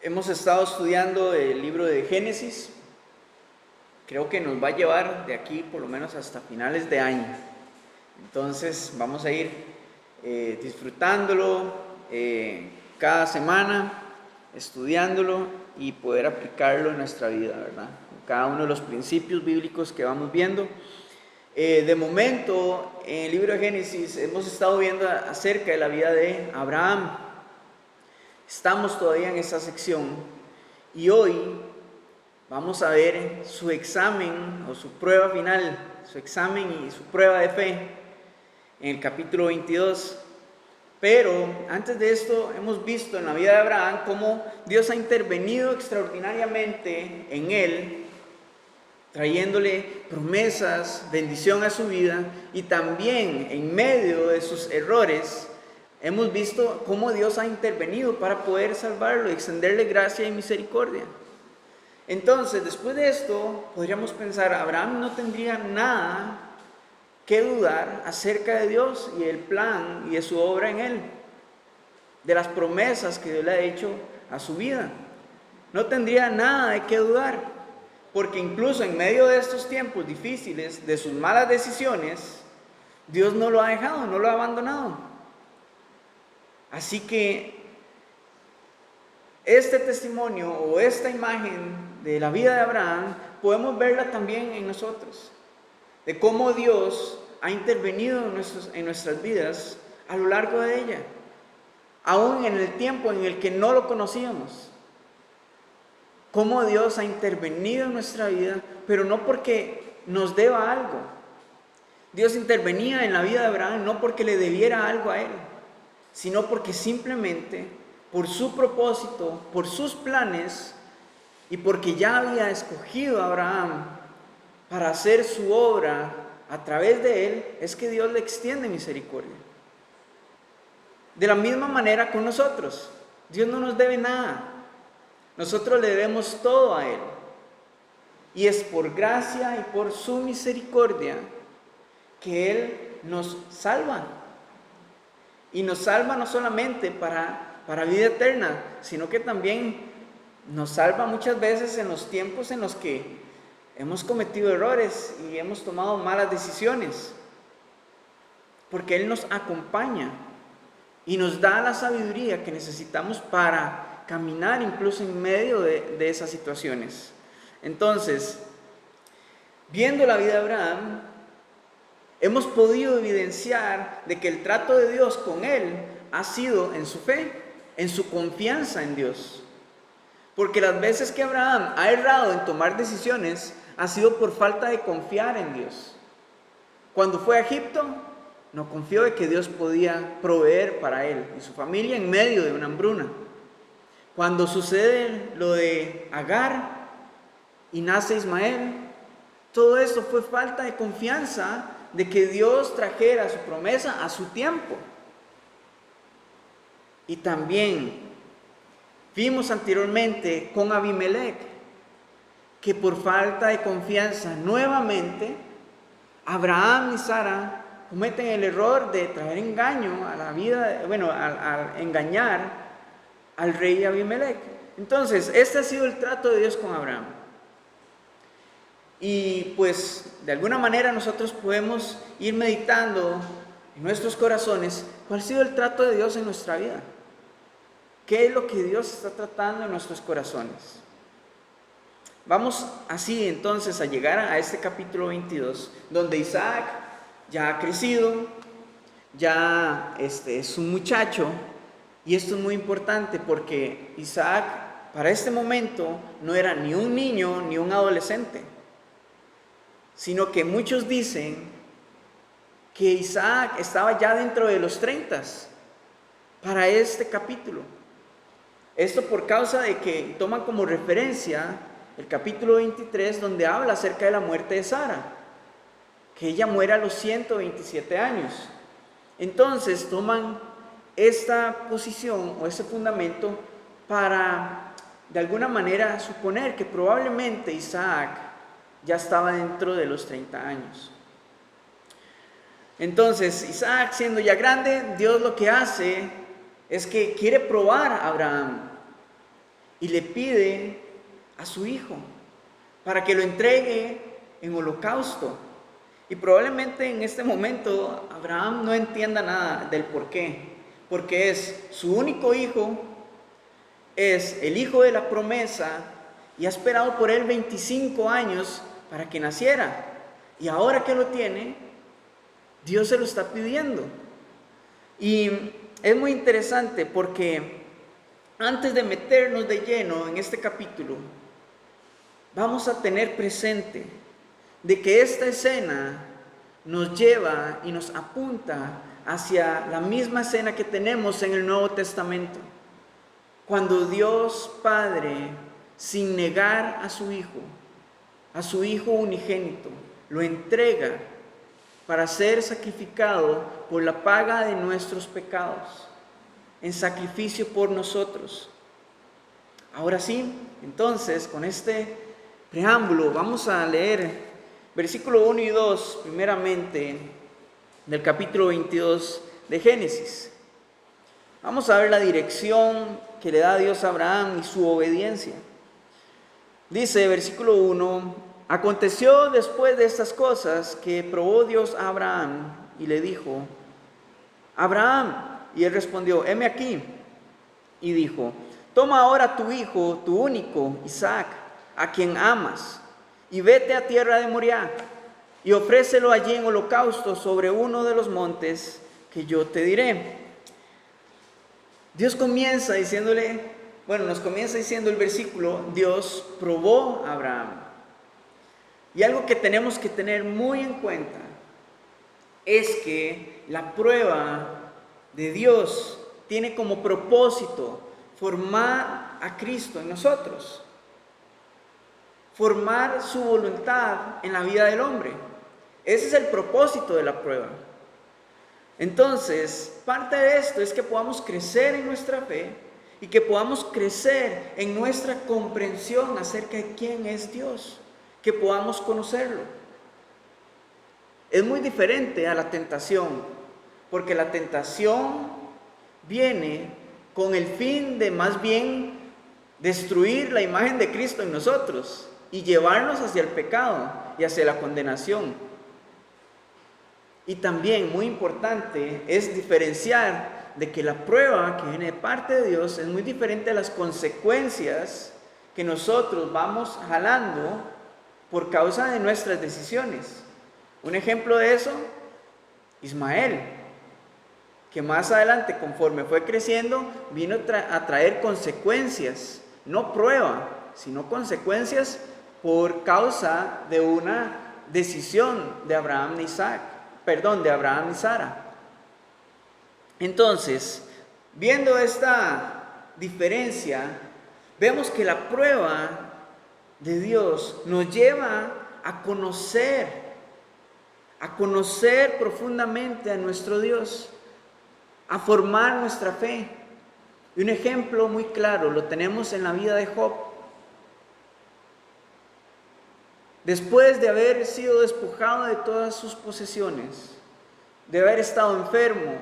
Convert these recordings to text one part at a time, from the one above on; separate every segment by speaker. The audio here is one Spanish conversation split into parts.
Speaker 1: Hemos estado estudiando el libro de Génesis. Creo que nos va a llevar de aquí por lo menos hasta finales de año. Entonces vamos a ir disfrutándolo cada semana, estudiándolo y poder aplicarlo en nuestra vida, ¿verdad? Cada uno de los principios bíblicos que vamos viendo. De momento, en el libro de Génesis hemos estado viendo acerca de la vida de Abraham. Estamos todavía en esa sección y hoy vamos a ver su examen o su prueba final, su examen y su prueba de fe en el capítulo 22. Pero antes de esto hemos visto en la vida de Abraham cómo Dios ha intervenido extraordinariamente en él, trayéndole promesas, bendición a su vida, y también en medio de sus errores hemos visto cómo Dios ha intervenido para poder salvarlo y extenderle gracia y misericordia. Entonces, después de esto, podríamos pensar, Abraham no tendría nada que dudar acerca de Dios y el plan y de su obra en él, de las promesas que Dios le ha hecho a su vida. No tendría nada de qué dudar, porque incluso en medio de estos tiempos difíciles, de sus malas decisiones, Dios no lo ha dejado, no lo ha abandonado. Así que este testimonio o esta imagen de la vida de Abraham podemos verla también en nosotros, de cómo Dios ha intervenido en nuestras vidas a lo largo de ella, aún en el tiempo en el que no lo conocíamos. Cómo Dios ha intervenido en nuestra vida, pero no porque nos deba algo. Dios intervenía en la vida de Abraham no porque le debiera algo a él, sino porque simplemente por su propósito, por sus planes y porque ya había escogido a Abraham para hacer su obra a través de él, es que Dios le extiende misericordia. De la misma manera con nosotros, Dios no nos debe nada, nosotros le debemos todo a él, y es por gracia y por su misericordia que él nos salva. Y nos salva no solamente para vida eterna, sino que también nos salva muchas veces en los tiempos en los que hemos cometido errores y hemos tomado malas decisiones. Porque Él nos acompaña y nos da la sabiduría que necesitamos para caminar incluso en medio de esas situaciones. Entonces, viendo la vida de Abraham, hemos podido evidenciar de que el trato de Dios con él ha sido en su fe, en su confianza en Dios. Porque las veces que Abraham ha errado en tomar decisiones ha sido por falta de confiar en Dios. Cuando fue a Egipto, no confió de que Dios podía proveer para él y su familia en medio de una hambruna. Cuando sucede lo de Agar y nace Ismael, todo esto fue falta de confianza de que Dios trajera su promesa a su tiempo. Y también vimos anteriormente con Abimelech que por falta de confianza nuevamente Abraham y Sara cometen el error de traer engaño a la vida, al engañar al rey Abimelech. Entonces, este ha sido el trato de Dios con Abraham. Y pues de alguna manera nosotros podemos ir meditando en nuestros corazones cuál ha sido el trato de Dios en nuestra vida. ¿Qué es lo que Dios está tratando en nuestros corazones? Vamos así entonces a llegar a este capítulo 22, donde Isaac ya ha crecido, ya es un muchacho, y esto es muy importante porque Isaac para este momento no era ni un niño ni un adolescente, sino que muchos dicen que Isaac estaba ya dentro de los 30 para este capítulo. Esto por causa de que toman como referencia el capítulo 23, donde habla acerca de la muerte de Sara, que ella muere a los 127 años. Entonces toman esta posición o este fundamento para de alguna manera suponer que probablemente Isaac ya estaba dentro de los 30 años. Entonces, Isaac siendo ya grande, Dios lo que hace es que quiere probar a Abraham. y le pide a su hijo para que lo entregue en holocausto. Y probablemente en este momento Abraham no entienda nada del por qué, porque es su único hijo, es el hijo de la promesa y ha esperado por él 25 años para que naciera. Y ahora que lo tiene, Dios se lo está pidiendo. Y es muy interesante porque antes de meternos de lleno en este capítulo, vamos a tener presente de que esta escena nos lleva y nos apunta hacia la misma escena que tenemos en el Nuevo Testamento, cuando Dios Padre, sin negar a su Hijo unigénito, lo entrega para ser sacrificado por la paga de nuestros pecados, en sacrificio por nosotros. Ahora sí, entonces, con este preámbulo, vamos a leer versículo 1 y 2, primeramente, del capítulo 22 de Génesis. Vamos a ver la dirección que le da Dios a Abraham y su obediencia. Dice, versículo 1, aconteció después de estas cosas que probó Dios a Abraham y le dijo, Abraham, y él respondió, heme aquí. Y dijo, toma ahora tu hijo, tu único, Isaac, a quien amas, y vete a tierra de Moriah, y ofrécelo allí en holocausto sobre uno de los montes que yo te diré. Dios comienza diciéndole, nos comienza diciendo el versículo, Dios probó a Abraham. Y algo que tenemos que tener muy en cuenta es que la prueba de Dios tiene como propósito formar a Cristo en nosotros, formar su voluntad en la vida del hombre. Ese es el propósito de la prueba. Entonces, parte de esto es que podamos crecer en nuestra fe y que podamos crecer en nuestra comprensión acerca de quién es Dios, que podamos conocerlo. Es muy diferente a la tentación, porque la tentación viene con el fin de más bien destruir la imagen de Cristo en nosotros y llevarnos hacia el pecado y hacia la condenación. Y también, muy importante, es diferenciar de que la prueba que viene de parte de Dios es muy diferente a las consecuencias que nosotros vamos jalando por causa de nuestras decisiones. Un ejemplo de eso, Ismael, que más adelante, conforme fue creciendo, vino a traer consecuencias, no prueba, sino consecuencias por causa de una decisión de Abraham y Sara. Entonces, viendo esta diferencia, vemos que la prueba de Dios nos lleva a conocer profundamente a nuestro Dios, a formar nuestra fe. Y un ejemplo muy claro lo tenemos en la vida de Job. Después de haber sido despojado de todas sus posesiones, de haber estado enfermo,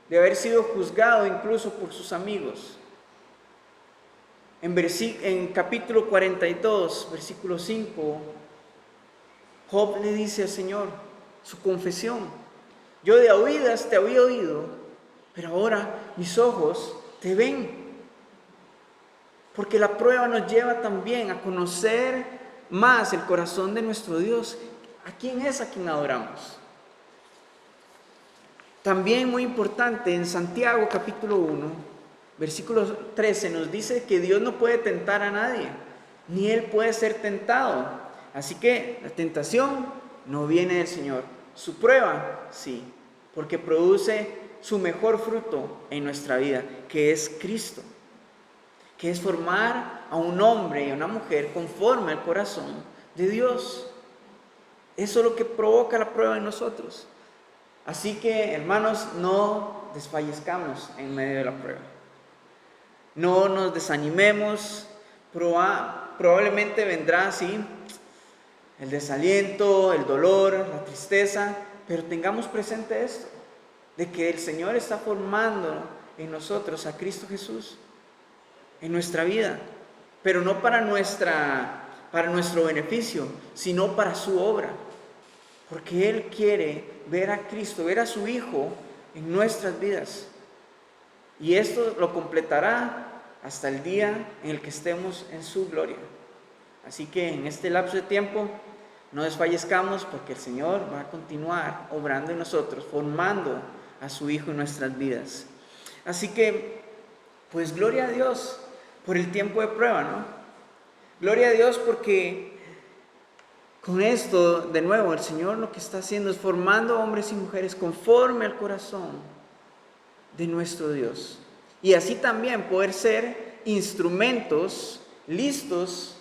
Speaker 1: de haber sido juzgado incluso por sus amigos, en capítulo 42, versículo 5, Job le dice al Señor su confesión: yo de oídas te había oído, pero ahora mis ojos te ven. Porque la prueba nos lleva también a conocer más el corazón de nuestro Dios. ¿A quién es a quien adoramos? También muy importante, en Santiago capítulo 1, versículo 13 nos dice que Dios no puede tentar a nadie, ni Él puede ser tentado. Así que la tentación no viene del Señor. Su prueba, sí, porque produce su mejor fruto en nuestra vida, que es Cristo, que es formar a un hombre y a una mujer conforme al corazón de Dios. Eso es lo que provoca la prueba en nosotros. Así que, hermanos, no desfallezcamos en medio de la prueba. No nos desanimemos. Probablemente vendrá así el desaliento, el dolor, la tristeza, pero tengamos presente esto, de que el Señor está formando en nosotros a Cristo Jesús en nuestra vida. pero no para nuestro beneficio, sino para su obra. Porque Él quiere ver a Cristo, ver a su Hijo en nuestras vidas. Y esto lo completará hasta el día en el que estemos en su gloria. Así que en este lapso de tiempo no desfallezcamos, porque el Señor va a continuar obrando en nosotros, formando a su Hijo en nuestras vidas. Así que, pues gloria a Dios por el tiempo de prueba, ¿no? Gloria a Dios porque con esto, de nuevo, el Señor lo que está haciendo es formando hombres y mujeres conforme al corazón de nuestro Dios. Y así también poder ser instrumentos listos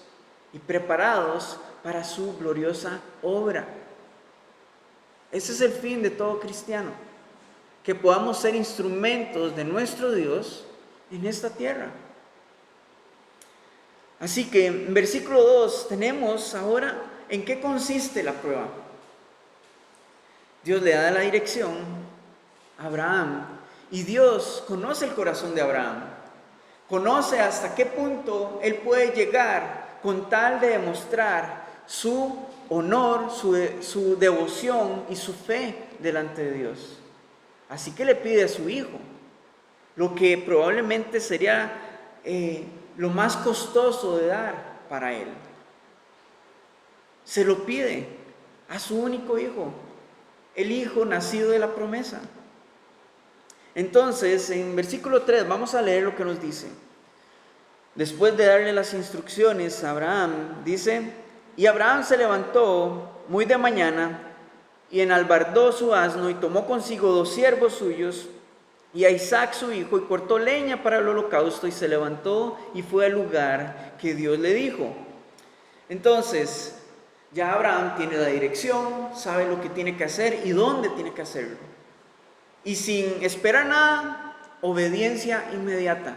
Speaker 1: y preparados para su gloriosa obra. Ese es el fin de todo cristiano, que podamos ser instrumentos de nuestro Dios en esta tierra. Así que en versículo 2 tenemos ahora en qué consiste la prueba. Dios le da la dirección a Abraham y Dios conoce el corazón de Abraham. Conoce hasta qué punto él puede llegar con tal de demostrar su honor, su devoción y su fe delante de Dios. Así que le pide a su hijo, lo que probablemente sería lo más costoso de dar para él. Se lo pide a su único hijo, el hijo nacido de la promesa. Entonces, en versículo 3 vamos a leer lo que nos dice. Después de darle las instrucciones a Abraham, dice: y Abraham se levantó muy de mañana y enalbardó su asno y tomó consigo 2 siervos suyos y a Isaac su hijo, y cortó leña para el holocausto, y se levantó y fue al lugar que Dios le dijo. Entonces, ya Abraham tiene la dirección, sabe lo que tiene que hacer y dónde tiene que hacerlo. Y sin esperar nada, obediencia inmediata.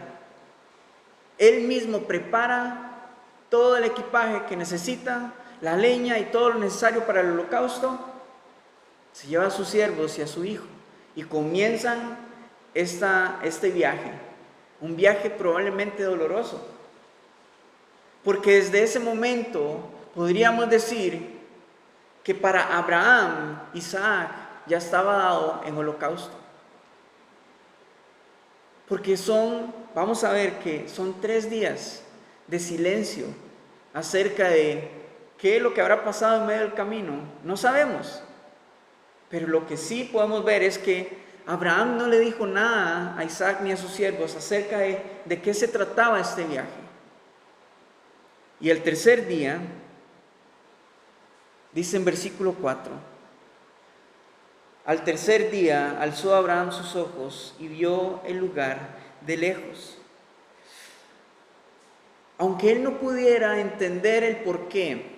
Speaker 1: Él mismo prepara todo el equipaje que necesita, la leña y todo lo necesario para el holocausto. Se lleva a sus siervos y a su hijo y comienzan este viaje. Un viaje probablemente doloroso. Porque desde ese momento podríamos decir que para Abraham, Isaac ya estaba dado en holocausto. Porque vamos a ver que son 3 días de silencio acerca de qué es lo que habrá pasado en medio del camino. No sabemos. Pero lo que sí podemos ver es que Abraham no le dijo nada a Isaac ni a sus siervos acerca de qué se trataba este viaje. Y el tercer día, dice en versículo 4, al tercer día alzó Abraham sus ojos y vio el lugar de lejos. Aunque él no pudiera entender el por qué,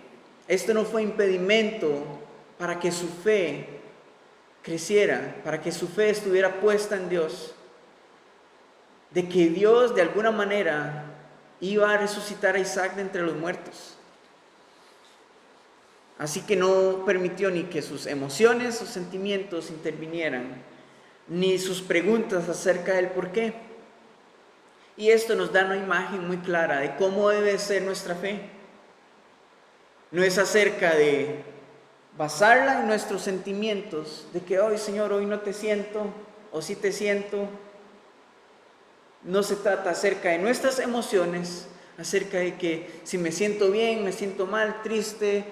Speaker 1: esto no fue impedimento para que su fe creciera, para que su fe estuviera puesta en Dios, de que Dios de alguna manera iba a resucitar a Isaac de entre los muertos. Así que no permitió ni que sus emociones o sentimientos intervinieran, ni sus preguntas acerca del por qué. Y esto nos da una imagen muy clara de cómo debe ser nuestra fe. No es acerca de basarla en nuestros sentimientos, de que hoy, Señor, hoy no te siento, o sí te siento. No se trata acerca de nuestras emociones, acerca de que si me siento bien, me siento mal, triste,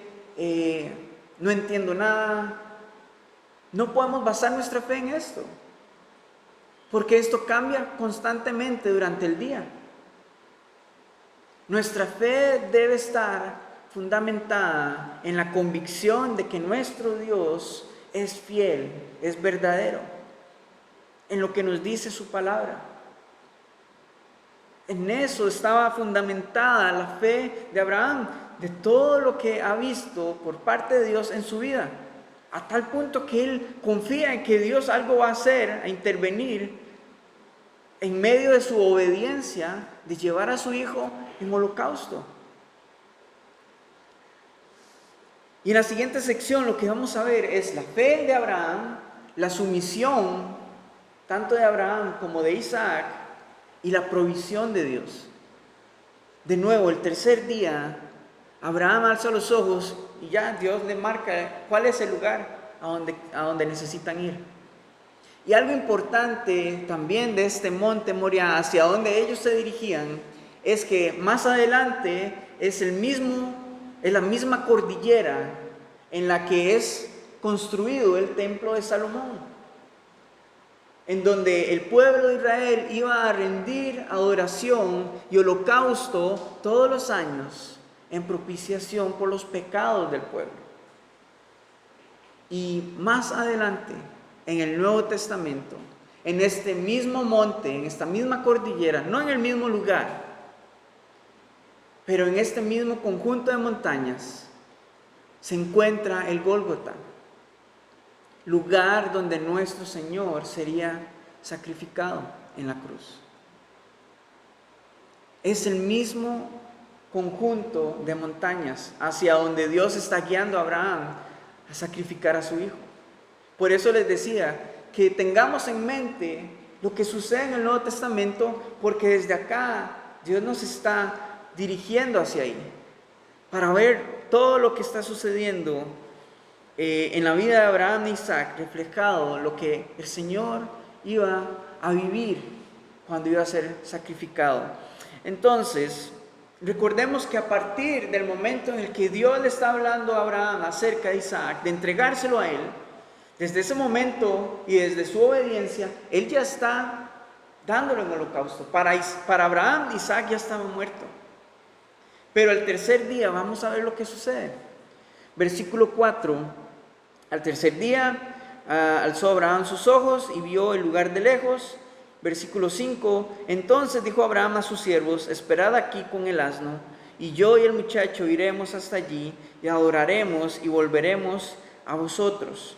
Speaker 1: no entiendo nada. No podemos basar nuestra fe en esto, porque esto cambia constantemente durante el día. Nuestra fe debe estar fundamentada en la convicción de que nuestro Dios es fiel, es verdadero, en lo que nos dice su palabra. En eso estaba fundamentada la fe de Abraham, de todo lo que ha visto por parte de Dios en su vida, a tal punto que él confía en que Dios algo va a hacer, a intervenir en medio de su obediencia de llevar a su hijo en holocausto. Y en la siguiente sección lo que vamos a ver es la fe de Abraham, la sumisión tanto de Abraham como de Isaac y la provisión de Dios. De nuevo, el tercer día, Abraham alza los ojos y ya Dios le marca cuál es el lugar a donde necesitan ir. Y algo importante también de este monte Moriah, hacia donde ellos se dirigían, es que más adelante es la misma cordillera en la que es construido el templo de Salomón, en donde el pueblo de Israel iba a rendir adoración y holocausto todos los años en propiciación por los pecados del pueblo. Y más adelante, en el Nuevo Testamento, en este mismo monte, en esta misma cordillera, no en el mismo lugar, pero en este mismo conjunto de montañas, se encuentra el Gólgota, lugar donde nuestro Señor sería sacrificado en la cruz. Es el mismo conjunto de montañas hacia donde Dios está guiando a Abraham a sacrificar a su hijo. Por eso les decía que tengamos en mente lo que sucede en el Nuevo Testamento, porque desde acá Dios nos está dirigiendo hacia ahí, para ver todo lo que está sucediendo en la vida de Abraham e Isaac, reflejado lo que el Señor iba a vivir cuando iba a ser sacrificado. Entonces, recordemos que a partir del momento en el que Dios le está hablando a Abraham acerca de Isaac, de entregárselo a él, desde ese momento y desde su obediencia, él ya está dándolo en holocausto. Para Abraham, Isaac ya estaba muerto. Pero el tercer día, vamos a ver lo que sucede. Versículo 4, al tercer día alzó Abraham sus ojos y vio el lugar de lejos. Versículo 5, entonces dijo Abraham a sus siervos, esperad aquí con el asno, y yo y el muchacho iremos hasta allí, y adoraremos y volveremos a vosotros.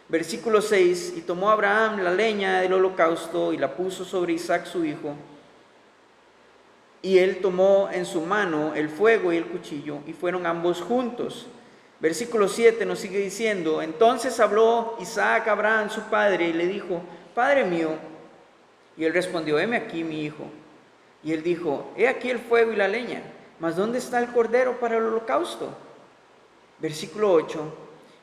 Speaker 1: Versículo 6, y tomó Abraham la leña del holocausto y la puso sobre Isaac su hijo, y él tomó en su mano el fuego y el cuchillo, y fueron ambos juntos. Versículo 7 nos sigue diciendo, entonces habló Isaac a Abraham su padre, y le dijo, Padre mío. Y él respondió, heme aquí mi hijo. Y él dijo, he aquí el fuego y la leña, mas ¿dónde está el cordero para el holocausto? Versículo 8,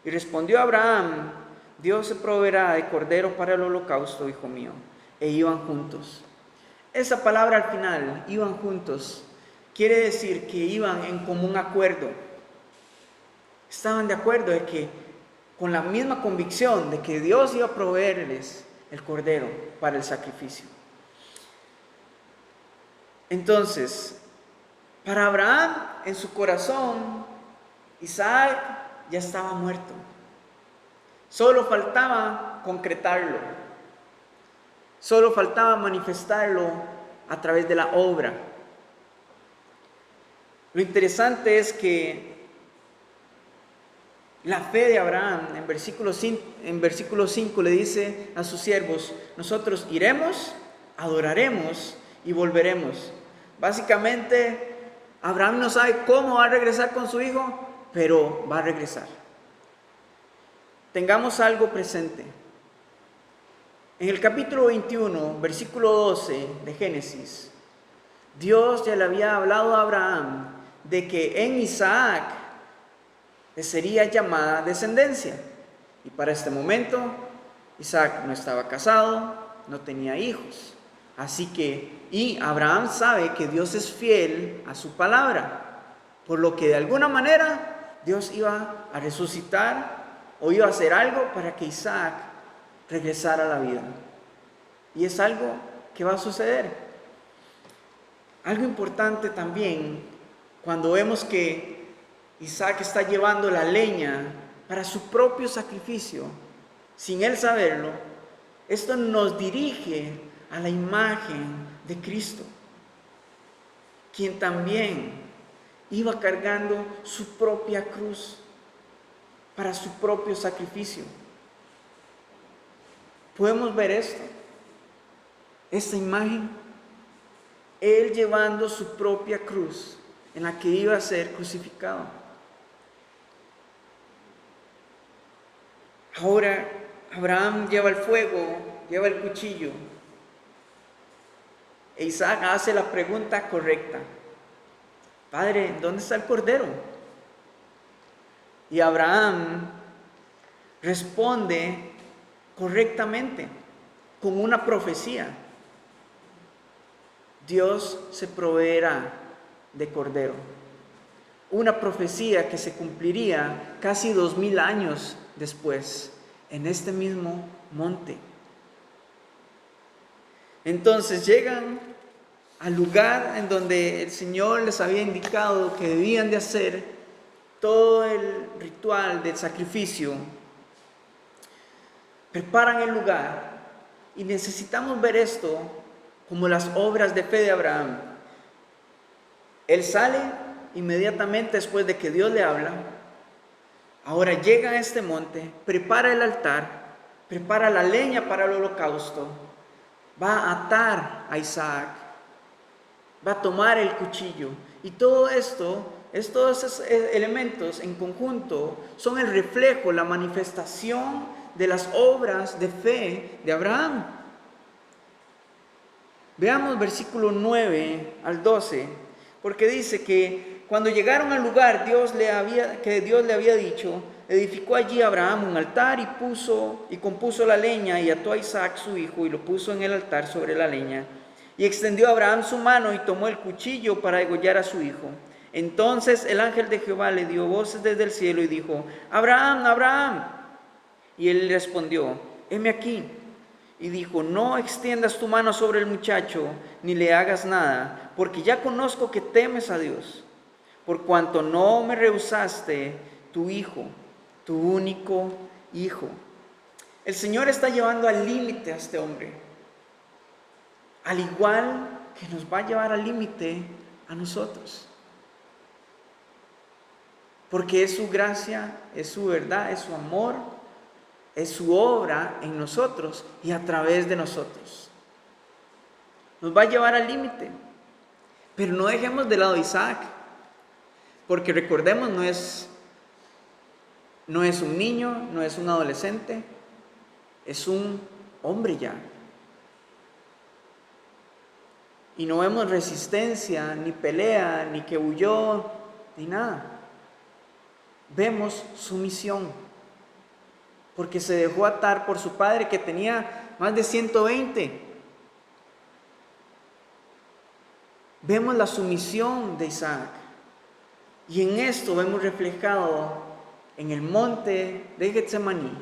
Speaker 1: y respondió Abraham, Dios se proveerá de cordero para el holocausto, hijo mío. E iban juntos. Esa palabra al final, iban juntos, quiere decir que iban en común acuerdo. Estaban de acuerdo de que, con la misma convicción de que Dios iba a proveerles el cordero para el sacrificio. Entonces, para Abraham, en su corazón, Isaac ya estaba muerto. Solo faltaba concretarlo. Solo faltaba manifestarlo a través de la obra. Lo interesante es que la fe de Abraham, en versículo 5 le dice a sus siervos, nosotros iremos, adoraremos y volveremos. Básicamente, Abraham no sabe cómo va a regresar con su hijo, pero va a regresar. Tengamos algo presente. En el capítulo 21, versículo 12 de Génesis, Dios ya le había hablado a Abraham de que en Isaac le sería llamada descendencia. Y para este momento, Isaac no estaba casado, no tenía hijos. Así que, y Abraham sabe que Dios es fiel a su palabra, por lo que de alguna manera Dios iba a resucitar o iba a hacer algo para que Isaac regresara a la vida. Y es algo que va a suceder. Algo importante también, cuando vemos que Isaac está llevando la leña para su propio sacrificio, sin él saberlo, esto nos dirige a la imagen de Cristo, quien también iba cargando su propia cruz para su propio sacrificio. Podemos ver esta imagen, él llevando su propia cruz en la que iba a ser crucificado. Ahora Abraham lleva el fuego, lleva el cuchillo, e Isaac hace la pregunta correcta. Padre, ¿dónde está el cordero? Y Abraham responde correctamente con una profecía. Dios se proveerá de cordero. Una profecía que se cumpliría casi 2000 años después, en este mismo monte. Entonces llegan al lugar en donde el Señor les había indicado que debían de hacer todo el ritual del sacrificio. Preparan el lugar y necesitamos ver esto como las obras de fe de Abraham. Él sale inmediatamente después de que Dios le habla. Ahora llega a este monte, prepara el altar, prepara la leña para el holocausto, va a atar a Isaac, va a tomar el cuchillo. Y todo esto, estos elementos en conjunto son el reflejo, la manifestación de las obras de fe de Abraham. Veamos versículo 9 al 12, porque dice que cuando llegaron al lugar que Dios le había dicho, edificó allí Abraham un altar y compuso la leña y ató a Isaac su hijo y lo puso en el altar sobre la leña. Y extendió Abraham su mano y tomó el cuchillo para degollar a su hijo. Entonces el ángel de Jehová le dio voces desde el cielo y dijo: Abraham, Abraham. Y él respondió: heme aquí. Y dijo: no extiendas tu mano sobre el muchacho, ni le hagas nada, porque ya conozco que temes a Dios, por cuanto no me rehusaste tu hijo, tu único hijo. El Señor está llevando al límite a este hombre, al igual que nos va a llevar al límite a nosotros. Porque es su gracia, es su verdad, es su amor, es su obra en nosotros y a través de nosotros. Nos va a llevar al límite. Pero no dejemos de lado a Isaac, porque recordemos, no es un niño, no es un adolescente, es un hombre ya. Y no vemos resistencia, ni pelea, ni que huyó, ni nada. Vemos sumisión, porque se dejó atar por su padre, que tenía más de 120. Vemos la sumisión de Isaac. Y en esto vemos reflejado en el monte de Getsemaní,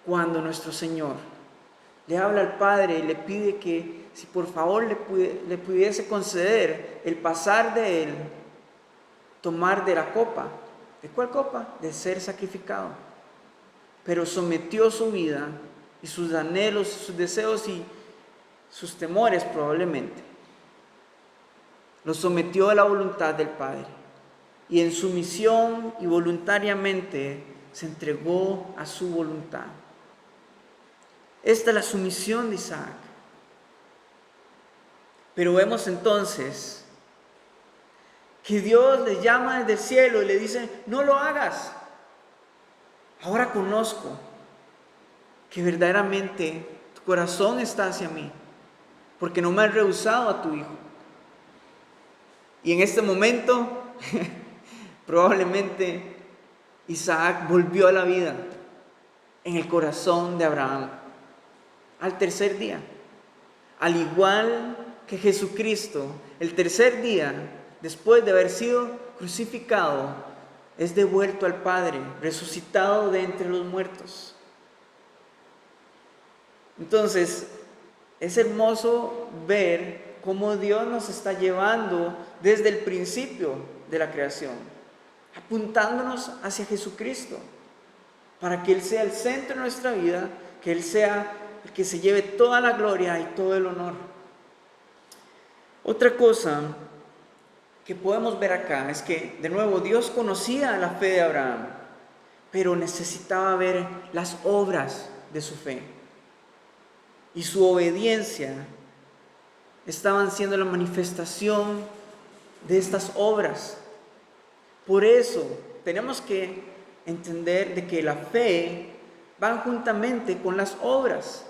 Speaker 1: cuando nuestro Señor le habla al Padre y le pide que si por favor le pudiese conceder el pasar de él, tomar de la copa. ¿De cuál copa? De ser sacrificado. Pero sometió su vida y sus anhelos, sus deseos y sus temores probablemente. Lo sometió a la voluntad del Padre. Y en sumisión y voluntariamente se entregó a su voluntad. Esta es la sumisión de Isaac. Pero vemos entonces que Dios le llama desde el cielo y le dice: no lo hagas. Ahora conozco que verdaderamente tu corazón está hacia mí, porque no me has rehusado a tu hijo. Y en este momento, probablemente Isaac volvió a la vida en el corazón de Abraham al tercer día. Al igual que Jesucristo, el tercer día, después de haber sido crucificado, es devuelto al Padre, resucitado de entre los muertos. Entonces, es hermoso ver cómo Dios nos está llevando desde el principio de la creación, apuntándonos hacia Jesucristo, para que Él sea el centro de nuestra vida, que Él sea el que se lleve toda la gloria y todo el honor. Otra cosa que podemos ver acá es que, de nuevo, Dios conocía la fe de Abraham, pero necesitaba ver las obras de su fe. Y su obediencia estaban siendo la manifestación de estas obras. Por eso tenemos que entender de que la fe van juntamente con las obras,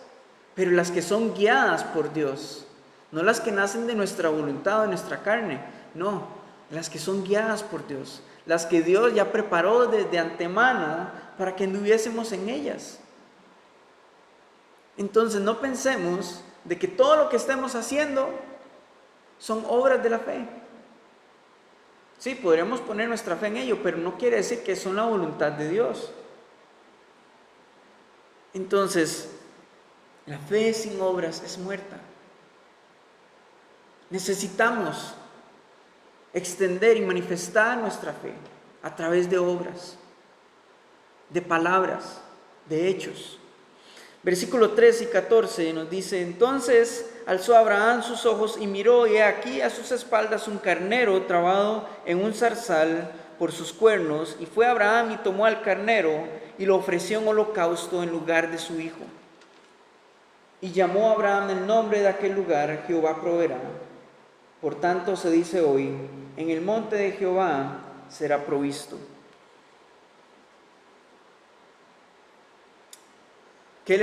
Speaker 1: pero las que son guiadas por Dios, no las que nacen de nuestra voluntad o de nuestra carne. No, las que son guiadas por Dios, las que Dios ya preparó desde antemano para que anduviésemos en ellas. Entonces no pensemos de que todo lo que estemos haciendo son obras de la fe. Sí, podríamos poner nuestra fe en ello, pero no quiere decir que son la voluntad de Dios. Entonces, la fe sin obras es muerta. Necesitamos extender y manifestar nuestra fe a través de obras, de palabras, de hechos. Versículo 13 y 14 nos dice: entonces alzó Abraham sus ojos y miró, y he aquí a sus espaldas un carnero trabado en un zarzal por sus cuernos, y fue Abraham y tomó al carnero y lo ofreció en holocausto en lugar de su hijo. Y llamó a Abraham el nombre de aquel lugar: Jehová proveerá. Por tanto se dice hoy: en el monte de Jehová será provisto. ¿Qué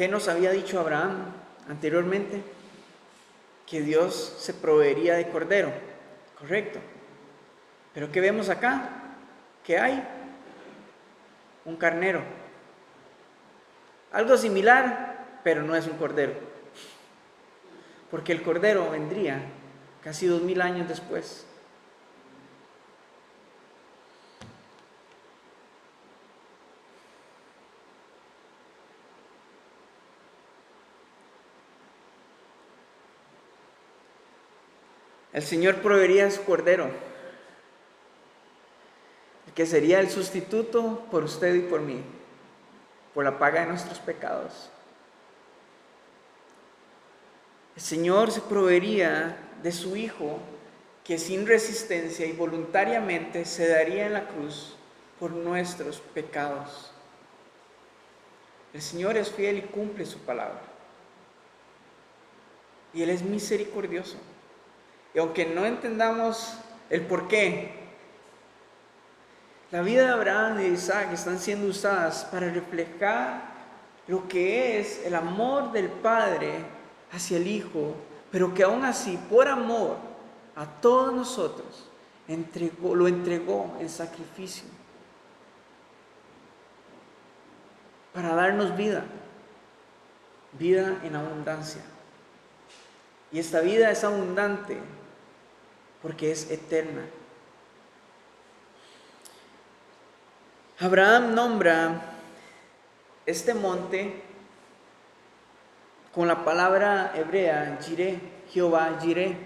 Speaker 1: nos había dicho Abraham anteriormente? Que Dios se proveería de cordero, correcto. Pero ¿qué vemos acá? ¿Qué hay? Un carnero. Algo similar, pero no es un cordero. Porque el cordero vendría casi 2000 años después. El Señor proveería su cordero, que sería el sustituto por usted y por mí, por la paga de nuestros pecados. El Señor se proveería de su Hijo, que sin resistencia y voluntariamente se daría en la cruz por nuestros pecados. El Señor es fiel y cumple su palabra. Y Él es misericordioso. Y aunque no entendamos el por qué, la vida de Abraham y de Isaac están siendo usadas para reflejar lo que es el amor del Padre hacia el Hijo, pero que aún así, por amor a todos nosotros, lo entregó en sacrificio para darnos vida en abundancia. Y esta vida es abundante porque es eterna. Abraham nombra este monte con la palabra hebrea Jireh, Jehová Jireh.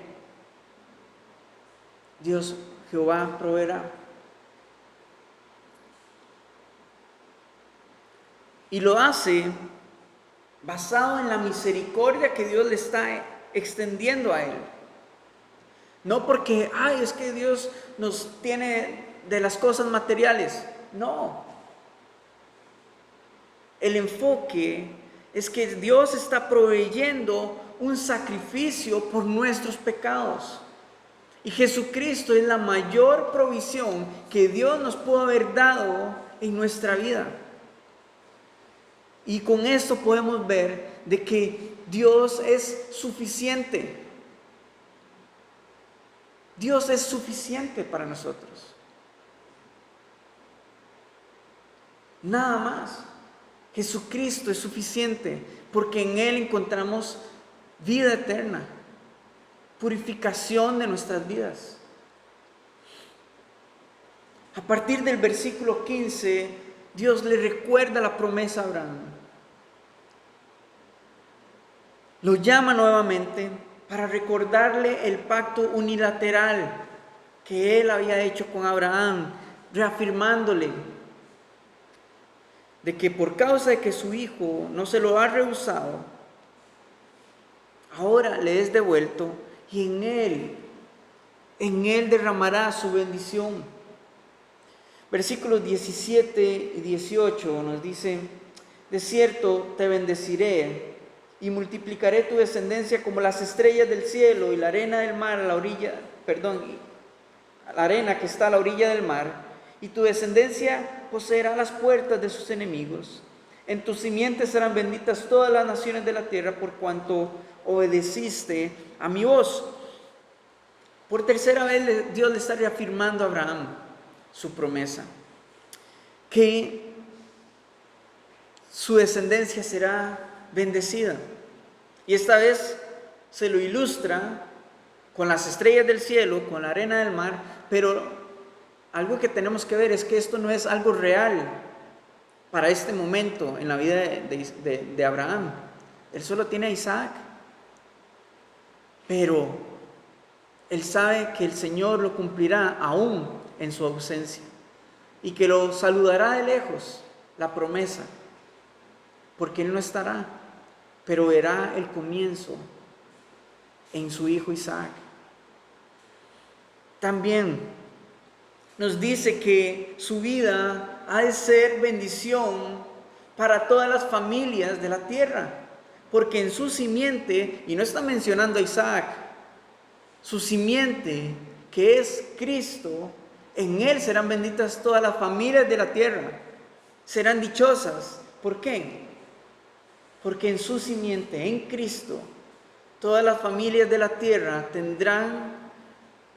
Speaker 1: Dios, Jehová proveerá. Y lo hace basado en la misericordia que Dios le está extendiendo a él. No porque, es que Dios nos tiene de las cosas materiales. No. El enfoque es que Dios está proveyendo un sacrificio por nuestros pecados. Y Jesucristo es la mayor provisión que Dios nos pudo haber dado en nuestra vida. Y con esto podemos ver de que Dios es suficiente. Dios es suficiente para nosotros. Nada más. Jesucristo es suficiente porque en Él encontramos vida eterna, purificación de nuestras vidas. A partir del versículo 15, Dios le recuerda la promesa a Abraham. Lo llama nuevamente para recordarle el pacto unilateral que él había hecho con Abraham, reafirmándole de que por causa de que su hijo no se lo ha rehusado, ahora le es devuelto y en él derramará su bendición. Versículos 17 y 18 nos dice: de cierto te bendeciré y multiplicaré tu descendencia como las estrellas del cielo y la arena del mar la arena que está a la orilla del mar, y tu descendencia poseerá las puertas de sus enemigos. En tu simiente serán benditas todas las naciones de la tierra, por cuanto obedeciste a mi voz. Por tercera vez Dios le está reafirmando a Abraham su promesa, que su descendencia será bendecida. Y esta vez se lo ilustra con las estrellas del cielo, con la arena del mar, pero algo que tenemos que ver es que esto no es algo real para este momento en la vida de Abraham. Él solo tiene a Isaac, pero él sabe que el Señor lo cumplirá aún en su ausencia y que lo saludará de lejos, la promesa, porque él no estará, pero verá el comienzo en su hijo Isaac. También nos dice que su vida ha de ser bendición para todas las familias de la tierra, porque en su simiente, y no está mencionando a Isaac, su simiente, que es Cristo, en él serán benditas todas las familias de la tierra, serán dichosas. ¿Por qué? Porque en su simiente, en Cristo, todas las familias de la tierra tendrán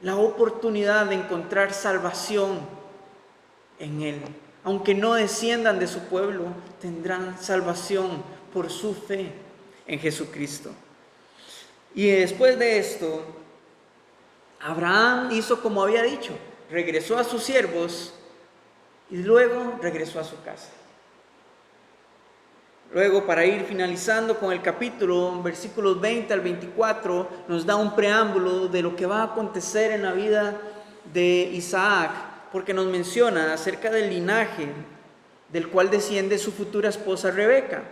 Speaker 1: la oportunidad de encontrar salvación en Él. Aunque no desciendan de su pueblo, tendrán salvación por su fe en Jesucristo. Y después de esto, Abraham hizo como había dicho, regresó a sus siervos y luego regresó a su casa. Luego, para ir finalizando con el capítulo, versículos 20 al 24, nos da un preámbulo de lo que va a acontecer en la vida de Isaac, porque nos menciona acerca del linaje del cual desciende su futura esposa Rebeca.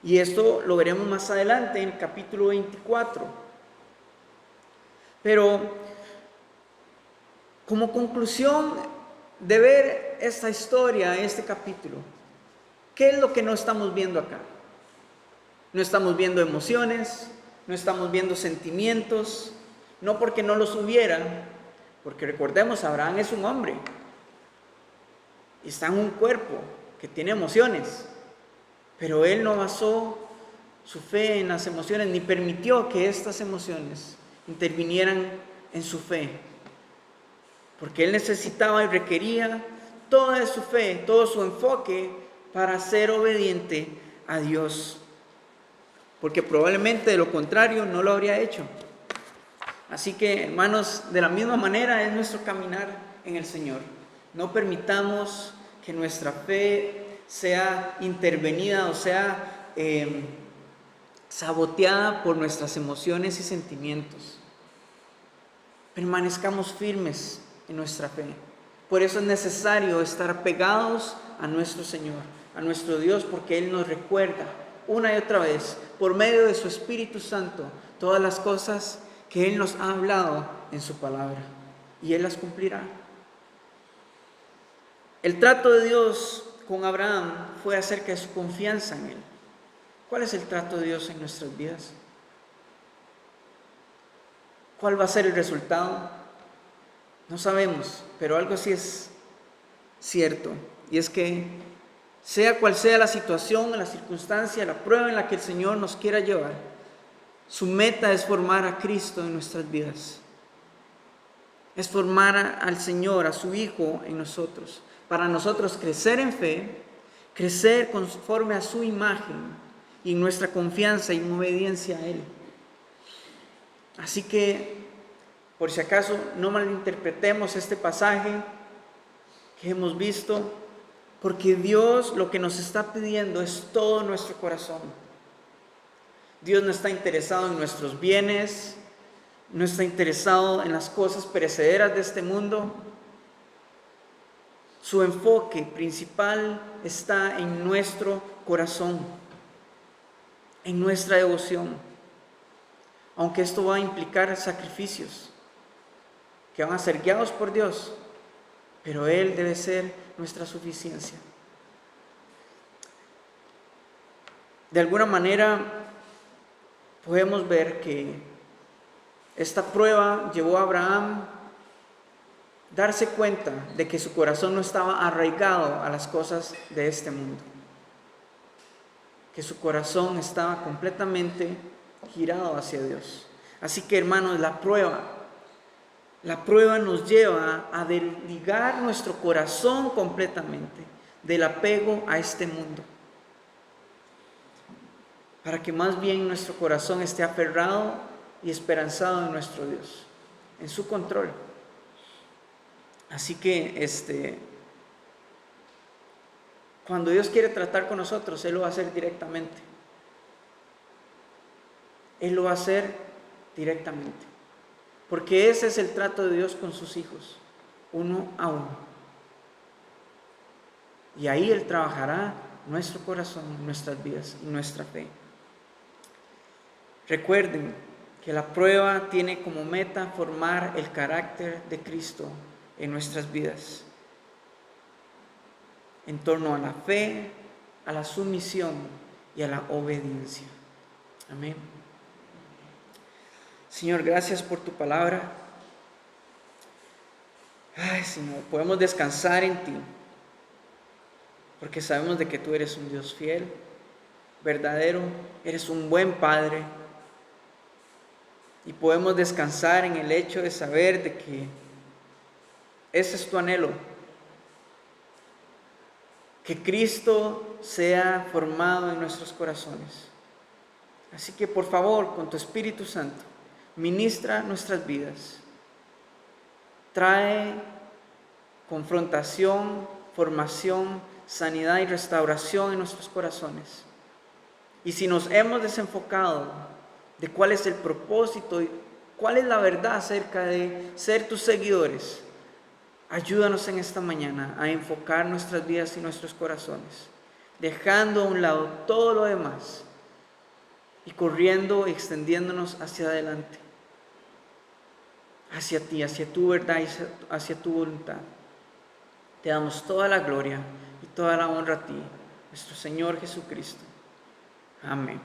Speaker 1: Y esto lo veremos más adelante en el capítulo 24. Pero como conclusión de ver esta historia, este capítulo, ¿qué es lo que no estamos viendo acá? No estamos viendo emociones, no estamos viendo sentimientos, no porque no los hubiera, porque recordemos, Abraham es un hombre, está en un cuerpo que tiene emociones, pero él no basó su fe en las emociones, ni permitió que estas emociones intervinieran en su fe, porque él necesitaba y requería toda su fe, todo su enfoque para ser obediente a Dios, porque probablemente de lo contrario no lo habría hecho. Así que, hermanos, de la misma manera es nuestro caminar en el Señor. No permitamos que nuestra fe sea intervenida o sea saboteada por nuestras emociones y sentimientos. Permanezcamos firmes en nuestra fe. Por eso es necesario estar pegados a nuestro Señor, a nuestro Dios, porque Él nos recuerda una y otra vez, por medio de su Espíritu Santo, todas las cosas que Él nos ha hablado en su palabra, y Él las cumplirá. El trato de Dios con Abraham fue acerca de su confianza en Él. ¿Cuál es el trato de Dios en nuestras vidas? ¿Cuál va a ser el resultado? No sabemos, pero algo sí es cierto, y es que sea cual sea la situación, la circunstancia, la prueba en la que el Señor nos quiera llevar, su meta es formar a Cristo en nuestras vidas. Es formar al Señor, a su Hijo en nosotros, para nosotros crecer en fe, crecer conforme a su imagen y en nuestra confianza y obediencia a Él. Así que, por si acaso, no malinterpretemos este pasaje que hemos visto, porque Dios lo que nos está pidiendo es todo nuestro corazón. Dios no está interesado en nuestros bienes, no está interesado en las cosas perecederas de este mundo. Su enfoque principal está en nuestro corazón, en nuestra devoción, aunque esto va a implicar sacrificios que van a ser guiados por Dios, pero Él debe ser nuestra suficiencia. De alguna manera podemos ver que esta prueba llevó a Abraham a darse cuenta de que su corazón no estaba arraigado a las cosas de este mundo, que su corazón estaba completamente girado hacia Dios. Así que, hermanos, la prueba La prueba nos lleva a desligar nuestro corazón completamente del apego a este mundo, para que más bien nuestro corazón esté aferrado y esperanzado en nuestro Dios, en su control. Así que cuando Dios quiere tratar con nosotros, Él lo va a hacer directamente. Él lo va a hacer directamente. Porque ese es el trato de Dios con sus hijos, uno a uno. Y ahí Él trabajará nuestro corazón, nuestras vidas y nuestra fe. Recuerden que la prueba tiene como meta formar el carácter de Cristo en nuestras vidas, en torno a la fe, a la sumisión y a la obediencia. Amén. Señor, gracias por tu palabra. Ay, Señor, podemos descansar en ti, porque sabemos de que tú eres un Dios fiel, verdadero, eres un buen Padre, y podemos descansar en el hecho de saber de que ese es tu anhelo, que Cristo sea formado en nuestros corazones. Así que por favor, con tu Espíritu Santo, ministra nuestras vidas, trae confrontación, formación, sanidad y restauración en nuestros corazones. Y si nos hemos desenfocado de cuál es el propósito y cuál es la verdad acerca de ser tus seguidores, ayúdanos en esta mañana a enfocar nuestras vidas y nuestros corazones, dejando a un lado todo lo demás y corriendo y extendiéndonos hacia adelante, hacia ti, hacia tu verdad y hacia tu voluntad. Te damos toda la gloria y toda la honra a ti, nuestro Señor Jesucristo. Amén.